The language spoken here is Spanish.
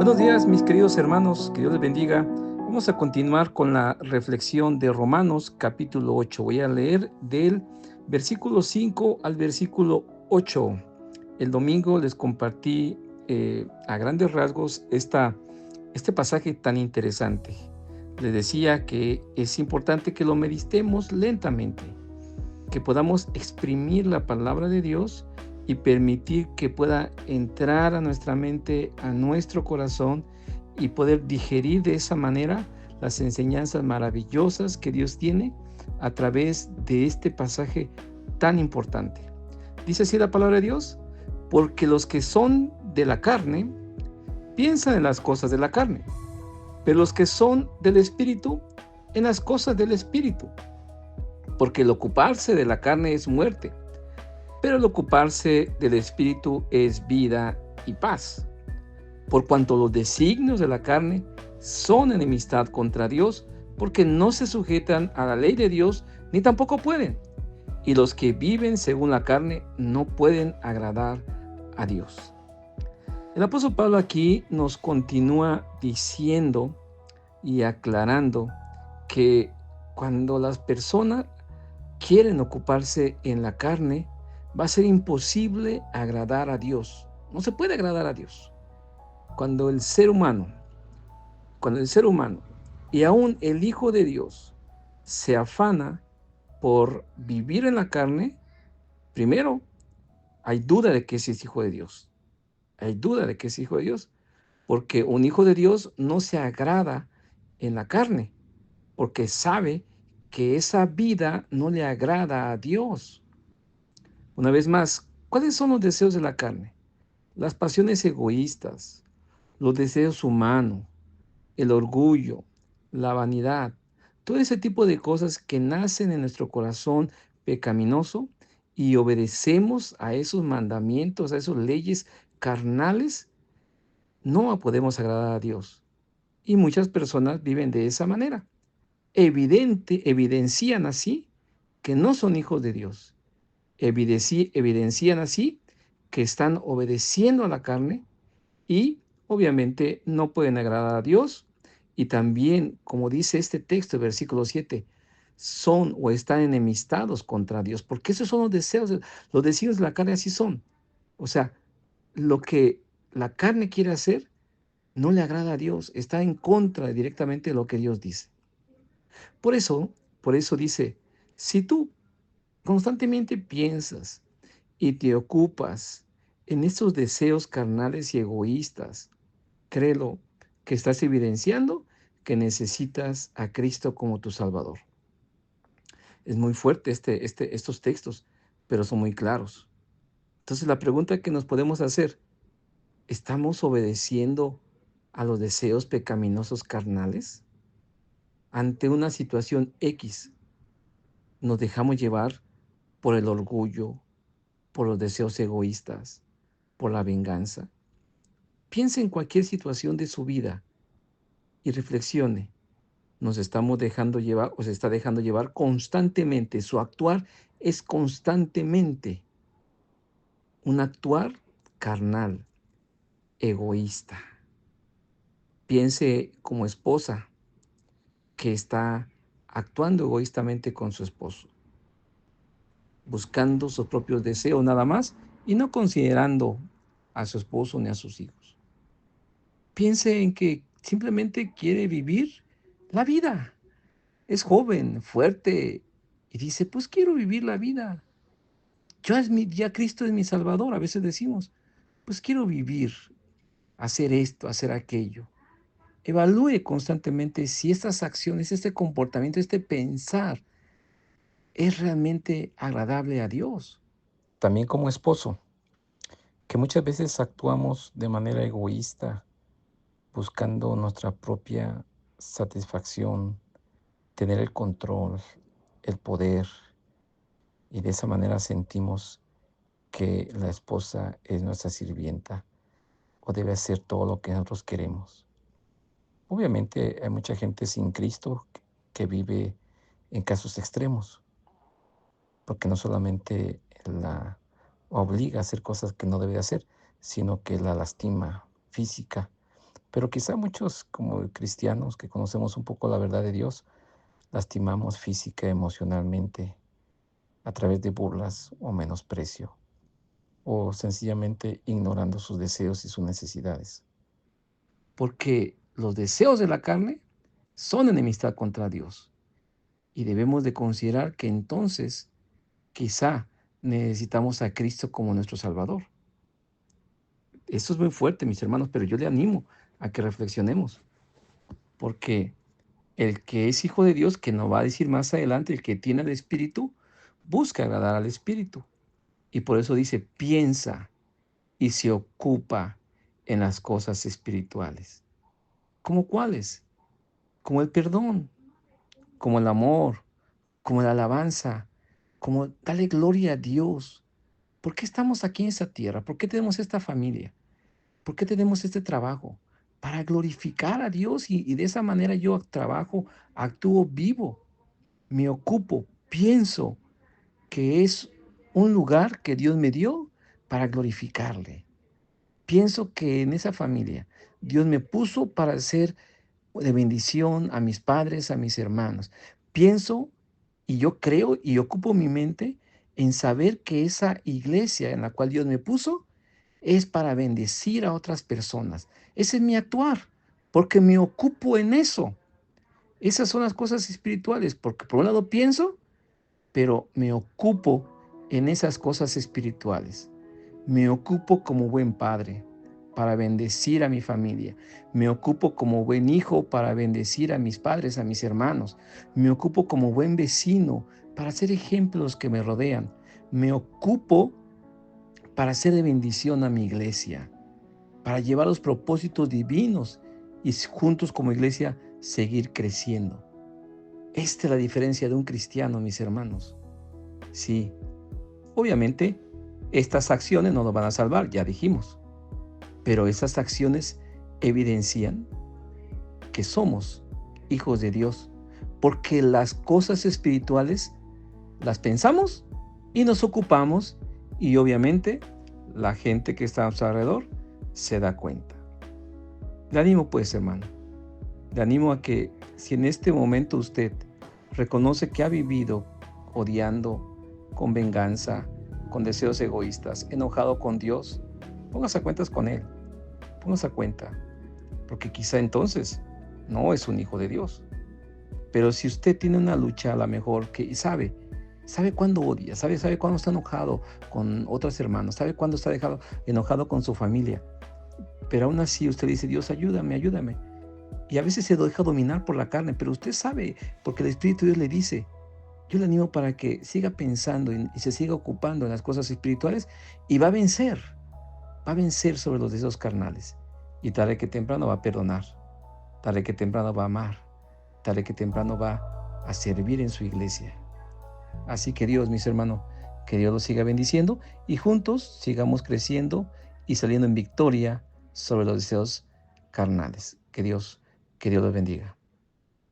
Buenos días, mis queridos hermanos, que Dios les bendiga. Vamos a continuar con la reflexión de Romanos capítulo 8. Voy a leer del versículo 5 al versículo 8. El domingo les compartí a grandes rasgos este pasaje tan interesante. Les decía que es importante que lo meditemos lentamente, que podamos exprimir la palabra de Dios y permitir que pueda entrar a nuestra mente, a nuestro corazón y poder digerir de esa manera las enseñanzas maravillosas que Dios tiene a través de este pasaje tan importante. Dice así la palabra de Dios: porque los que son de la carne piensan en las cosas de la carne, pero los que son del Espíritu en las cosas del Espíritu. Porque el ocuparse de la carne es muerte, pero el ocuparse del Espíritu es vida y paz. Por cuanto los designios de la carne son enemistad contra Dios, porque no se sujetan a la ley de Dios, ni tampoco pueden. Y los que viven según la carne no pueden agradar a Dios. El apóstol Pablo aquí nos continúa diciendo y aclarando que cuando las personas quieren ocuparse en la carne, va a ser imposible agradar a Dios. No se puede agradar a Dios. Cuando el ser humano y aún el Hijo de Dios se afana por vivir en la carne, primero hay duda de que ese es hijo de Dios. Hay duda de que es hijo de Dios, porque un hijo de Dios no se agrada en la carne, porque sabe que esa vida no le agrada a Dios. Una vez más, ¿cuáles son los deseos de la carne? Las pasiones egoístas, los deseos humanos, el orgullo, la vanidad, todo ese tipo de cosas que nacen en nuestro corazón pecaminoso y obedecemos a esos mandamientos, a esas leyes carnales, no podemos agradar a Dios. Y muchas personas viven de esa manera. Evidencian así que no son hijos de Dios. Evidencian así que están obedeciendo a la carne y obviamente no pueden agradar a Dios. Y también, como dice este texto, versículo 7, son o están enemistados contra Dios, porque esos son los deseos de la carne así son. O sea, lo que la carne quiere hacer no le agrada a Dios, está en contra directamente de lo que Dios dice. Por eso, dice, si tú constantemente piensas y te ocupas en estos deseos carnales y egoístas, créelo que estás evidenciando que necesitas a Cristo como tu Salvador. Es muy fuerte estos textos, pero son muy claros. Entonces la pregunta que nos podemos hacer: ¿estamos obedeciendo a los deseos pecaminosos carnales? Ante una situación X, ¿nos dejamos llevar por el orgullo, por los deseos egoístas, por la venganza? Piense en cualquier situación de su vida y reflexione. ¿Nos estamos dejando llevar o se está dejando llevar constantemente? Su actuar es constantemente un actuar carnal, egoísta. Piense como esposa que está actuando egoístamente con su esposo, buscando sus propios deseos nada más y no considerando a su esposo ni a sus hijos. Piense en que simplemente quiere vivir la vida. Es joven, fuerte y dice, pues quiero vivir la vida. Ya Cristo es mi Salvador. A veces decimos, pues quiero vivir, hacer esto, hacer aquello. Evalúe constantemente si estas acciones, este comportamiento, este pensar es realmente agradable a Dios. También como esposo, que muchas veces actuamos de manera egoísta, buscando nuestra propia satisfacción, tener el control, el poder, y de esa manera sentimos que la esposa es nuestra sirvienta o debe hacer todo lo que nosotros queremos. Obviamente hay mucha gente sin Cristo que vive en casos extremos, porque no solamente la obliga a hacer cosas que no debe hacer, sino que la lastima física, Pero quizá muchos como cristianos que conocemos un poco la verdad de Dios, lastimamos física, emocionalmente, a través de burlas o menosprecio, o sencillamente ignorando sus deseos y sus necesidades. Porque los deseos de la carne son enemistad contra Dios. Y debemos de considerar que entonces quizá necesitamos a Cristo como nuestro Salvador. Eso es muy fuerte, mis hermanos, pero yo le animo a que reflexionemos, porque el que es hijo de Dios, que nos va a decir más adelante, el que tiene el Espíritu, busca agradar al Espíritu. Y por eso dice, piensa y se ocupa en las cosas espirituales. ¿Cómo cuáles? Como el perdón, como el amor, como la alabanza, como darle gloria a Dios. ¿Por qué estamos aquí en esta tierra? ¿Por qué tenemos esta familia? ¿Por qué tenemos este trabajo? Para glorificar a Dios y de esa manera yo trabajo, actúo vivo, me ocupo, pienso que es un lugar que Dios me dio para glorificarle. Pienso que en esa familia Dios me puso para ser de bendición a mis padres, a mis hermanos. Pienso y yo creo y ocupo mi mente en saber que esa iglesia en la cual Dios me puso es para bendecir a otras personas. Ese es mi actuar, porque me ocupo en eso. Esas son las cosas espirituales, porque por un lado pienso, pero me ocupo en esas cosas espirituales. Me ocupo como buen padre para bendecir a mi familia. Me ocupo como buen hijo para bendecir a mis padres, a mis hermanos. Me ocupo como buen vecino para ser ejemplos que me rodean. Me ocupo para ser de bendición a mi iglesia, para llevar los propósitos divinos y juntos como iglesia seguir creciendo. Esta es la diferencia de un cristiano, mis hermanos. Sí, obviamente estas acciones no nos van a salvar, ya dijimos, pero estas acciones evidencian que somos hijos de Dios, porque las cosas espirituales las pensamos y nos ocupamos y obviamente la gente que está a nuestro alrededor se da cuenta. Le animo pues, hermano, le animo a que si en este momento usted reconoce que ha vivido odiando, con venganza, con deseos egoístas, enojado con Dios, póngase a cuentas con Él, póngase a cuenta, porque quizá entonces no es un hijo de Dios. Pero si usted tiene una lucha a lo mejor que sabe cuándo odia, sabe cuándo está enojado con otros hermanos, sabe cuándo está enojado con su familia, pero aún así usted dice, Dios, ayúdame, ayúdame. Y a veces se deja dominar por la carne, pero usted sabe, porque el Espíritu de Dios le dice, yo le animo para que siga pensando y se siga ocupando en las cosas espirituales y va a vencer sobre los deseos carnales. Y tarde que temprano va a perdonar, tarde que temprano va a amar, tarde que temprano va a servir en su iglesia. Así que Dios, mis hermanos, que Dios los siga bendiciendo y juntos sigamos creciendo y saliendo en victoria sobre los deseos carnales. Que Dios los bendiga.